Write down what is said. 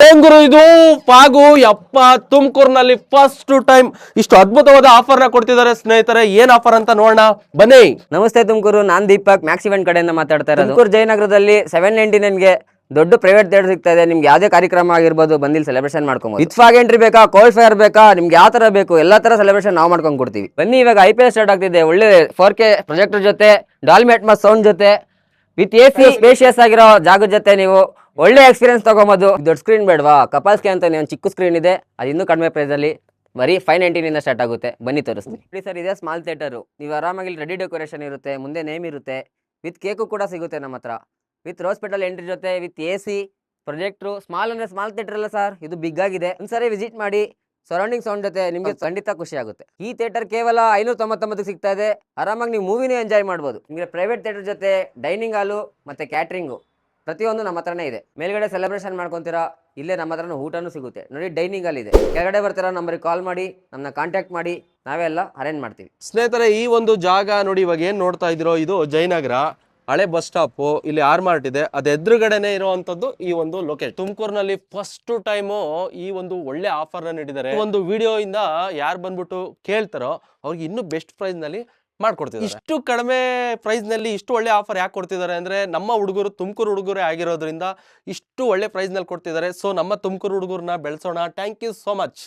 ಏನ್ ಗುರು ಇದು ಪಾಗು ಯಪ್ಪ ತುಮಕೂರಿನಲ್ಲಿ ಫಸ್ಟ್ ಟೈಮ್ ಇಷ್ಟು ಅದ್ಭುತವಾದ ಆಫರ್ ನ ಕೊಡ್ತಿದ್ದಾರೆ ಸ್ನೇಹಿತರೆ. ಏನ್ ಆಫರ್ ಅಂತ ನೋಡೋಣ ಬನ್ನಿ. ನಮಸ್ತೆ ತುಮಕೂರು, ನಾನ್ ದೀಪಕ್ ಮ್ಯಾಕ್ಸ್ ಇವೆಂಟ್ ಕಡೆಯಿಂದ ಮಾತಾಡ್ತಾ ಇರೋದು. ತುಮಕೂರು ಜಯನಗರದಲ್ಲಿ 799ಗೆ ದೊಡ್ಡ ಪ್ರೈವೇಟ್ ಥಿಯೇಟರ್ ಸಿಗ್ತಾ ಇದೆ. ನಿಮ್ಗೆ ಯಾವ್ದೇ ಕಾರ್ಯಕ್ರಮ ಆಗಿರ್ಬೋದು ಬಂದಿಲ್ಲಿ ಸೆಲೆಬ್ರೇಷನ್ ಮಾಡ್ಕೊಬೋದು. ಇತ್ಫಾಗ್ ಎಂಟ್ರಿ ಬೇಕಾ, ಕೋಲ್ಡ್ ಫೈರ್ ಬೇಕಾ, ನಿಮ್ಗೆ ಯಾವ ತರ ಬೇಕು ಎಲ್ಲಾ ತರ ಸೆಲೆಬ್ರೇಷನ್ ನಾವು ಮಾಡ್ಕೊಂಡು ಕೊಡ್ತೀವಿ. ಬನ್ನಿ, ಇವಾಗ IPL ಸ್ಟಾರ್ಟ್ ಆಗ್ತಿದೆ. ಒಳ್ಳೆ 4K ಪ್ರೊಜೆಕ್ಟರ್ ಜೊತೆ ಡಾಲ್ಬಿ ಅಟ್ಮಾಸ್ ಸೌಂಡ್ ಜೊತೆ ವಿತ್ AC ಸ್ಪೇಷಿಯಸ್ ಆಗಿರೋ ಜಾಗದ ಜೊತೆ ನೀವು ಒಳ್ಳೆ ಎಕ್ಸ್ಪೀರಿಯನ್ಸ್ ತಗೊಂಬೋದು. ದೊಡ್ಡ ಸ್ಕ್ರೀನ್ ಬೇಡವಾ, ಕಪಾಸ್ಗೆ ಅಂತ ಒಂದು ಚಿಕ್ಕ ಸ್ಕ್ರೀನ್ ಇದೆ, ಅದು ಇನ್ನೂ ಕಡಿಮೆ ಪ್ರೈಸ್ ಅಲ್ಲಿ ಬರೀ 599 ಸ್ಟಾರ್ಟ್ ಆಗುತ್ತೆ. ಬನ್ನಿ ತೋರಿಸ್ತೀನಿ ಸರ್. ಇದೆ ಸ್ಮಾಲ್ ಥಿಯೇಟರ್. ನೀವು ಆರಾಮಾಗಿ ರೆಡಿ ಡೆಕೋರೇಷನ್ ಇರುತ್ತೆ, ಮುಂದೆ ನೇಮ್ ಇರುತ್ತೆ, ವಿತ್ ಕೇಕು ಕೂಡ ಸಿಗುತ್ತೆ ನಮ್ಮ ಹತ್ರ, ವಿತ್ ರೋಸ್ ಪೆಟಲ್ ಎಂಟ್ರಿ ಜೊತೆ ವಿತ್ AC ಪ್ರೊಜೆಕ್ಟ್ರು. ಸ್ಮಾಲ್ ಅಂದ್ರೆ ಸ್ಮಾಲ್ ಥಿಯೇಟರ್ ಅಲ್ಲ ಸರ್, ಇದು ಬಿಗ್ ಆಗಿದೆ. ಒಂದ್ಸರಿ ವಿಸಿಟ್ ಮಾಡಿ, ಸರೌಂಡಿಂಗ್ ಸೌಂಡ್ ಜೊತೆ ನಿಮಗೆ ಖಂಡಿತ ಖುಷಿ ಆಗುತ್ತೆ. ಈ ಥಿಯೇಟರ್ ಕೇವಲ 599 ಸಿಗ್ತಾ ಇದೆ. ಆರಾಮಾಗಿ ನೀವು ಮೂವಿನೇ ಎಂಜಾಯ್ ಮಾಡ್ಬೋದು. ನಿಮಗೆ ಪ್ರೈವೇಟ್ ಥಿಯೇಟರ್ ಜೊತೆ ಡೈನಿಂಗ್ ಹಾಲು ಮತ್ತೆ ಕ್ಯಾಟ್ರಿಂಗು ಪ್ರತಿಯೊಂದು ನಮ್ಮ ಹತ್ರನೇ ಇದೆ. ಮೇಲ್ಗಡೆ ಸೆಲೆಬ್ರೇಷನ್ ಮಾಡ್ಕೊಂತೀರಾ, ಇಲ್ಲೇ ನಮ್ಮ ಹತ್ರನೂ ಊಟನೂ ಸಿಗುತ್ತೆ. ನೋಡಿ, ಡೈನಿಂಗ್ ಅಲ್ಲಿ ಇದೆ. ಕೆಳಗಡೆ ಬರ್ತೀರಾ, ನಂಬರಿಗೆ ಕಾಲ್ ಮಾಡಿ, ನಮ್ಮನ್ನ ಕಾಂಟ್ಯಾಕ್ಟ್ ಮಾಡಿ, ನಾವೇ ಎಲ್ಲ ಅರೇಂಜ್ ಮಾಡ್ತೀವಿ. ಸ್ನೇಹಿತರೆ, ಈ ಒಂದು ಜಾಗ ನೋಡಿ, ಇವಾಗ ಏನ್ ನೋಡ್ತಾ ಇದ್ರೋ ಇದು ಜಯನಗರ ಹಳೆ ಬಸ್ ಸ್ಟಾಪ್. ಇಲ್ಲಿ ಆರ್ಮಾರ್ಟ್ ಇದೆ, ಅದ್ ಎದುರುಗಡೆನೆ ಇರುವಂತದ್ದು ಈ ಒಂದು ಲೊಕೇಶನ್. ತುಮಕೂರಿನಲ್ಲಿ ಫಸ್ಟ್ ಟೈಮು ಈ ಒಂದು ಒಳ್ಳೆ ಆಫರ್ ನ ನೀಡಿದ್ದಾರೆ. ಒಂದು ವಿಡಿಯೋ ಇಂದ ಯಾರು ಬಂದ್ಬಿಟ್ಟು ಕೇಳ್ತಾರೋ ಅವ್ರಿಗೆ ಇನ್ನೂ ಬೆಸ್ಟ್ ಪ್ರೈಸ್ ನಲ್ಲಿ ಮಾಡ್ಕೊಡ್ತಿದ್ದಾರೆ. ಇಷ್ಟು ಕಡಿಮೆ ಪ್ರೈಸ್ ನಲ್ಲಿ ಇಷ್ಟು ಒಳ್ಳೆ ಆಫರ್ ಯಾಕೆ ಕೊಡ್ತಿದ್ದಾರೆ ಅಂದ್ರೆ, ನಮ್ಮ ಹುಡುಗರು ತುಮಕೂರು ಹುಡುಗರೇ ಆಗಿರೋದ್ರಿಂದ ಇಷ್ಟು ಒಳ್ಳೆ ಪ್ರೈಸ್ ನಲ್ಲಿ ಕೊಡ್ತಿದ್ದಾರೆ. ಸೊ ನಮ್ಮ ತುಮಕೂರು ಹುಡುಗರನ್ನ ಬೆಳೆಸೋಣ. Thank you so much.